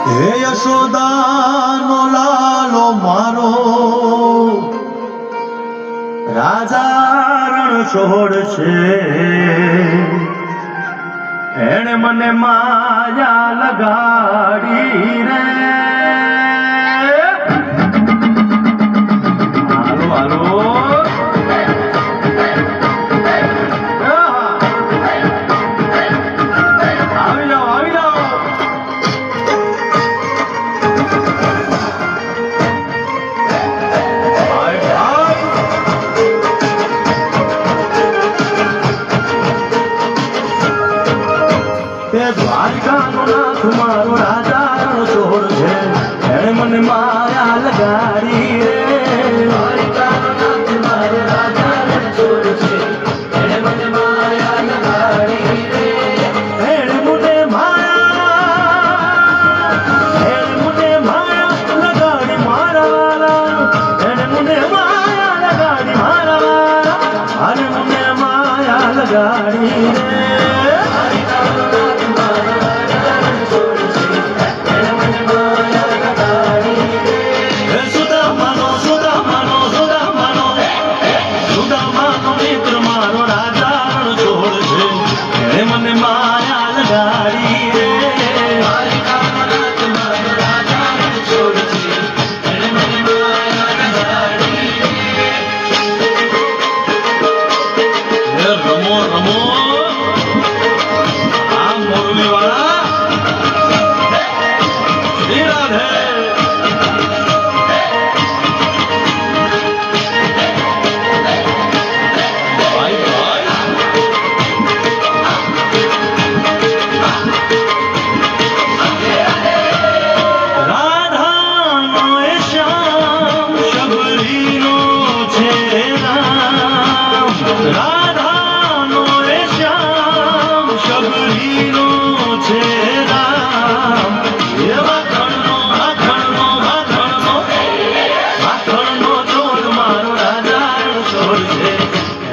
હે યશોદાનો લાલો મારો રાજા રણ છોડ છે, એણે મને માયા લગાડી રે. હાલો હાલો આવી જાઓ આવી જાઓ. દ્વારકાનો નાથ મારો રાજા રણ છોડ છે, એણે મને માયા લગાડી રે. દ્વારકાનો નાથ મારો રાજા રણ છોડ છે, એણે મને માયા લગાડી રે. એણે મને માયા લગાડી મારા વાલા, એણે મને માયા લગાડી મારા વાલા, અને મને માયા લગાડી રે.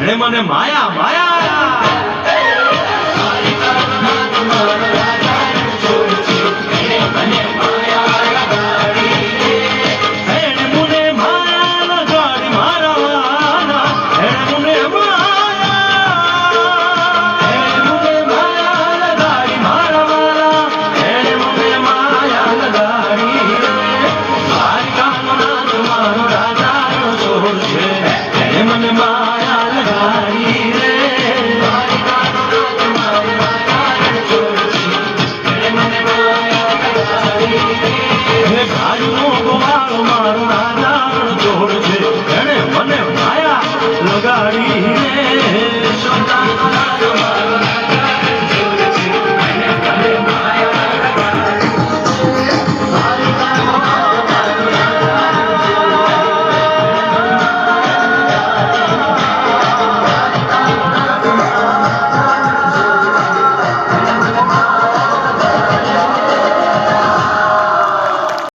મને માયા માયા ગાડી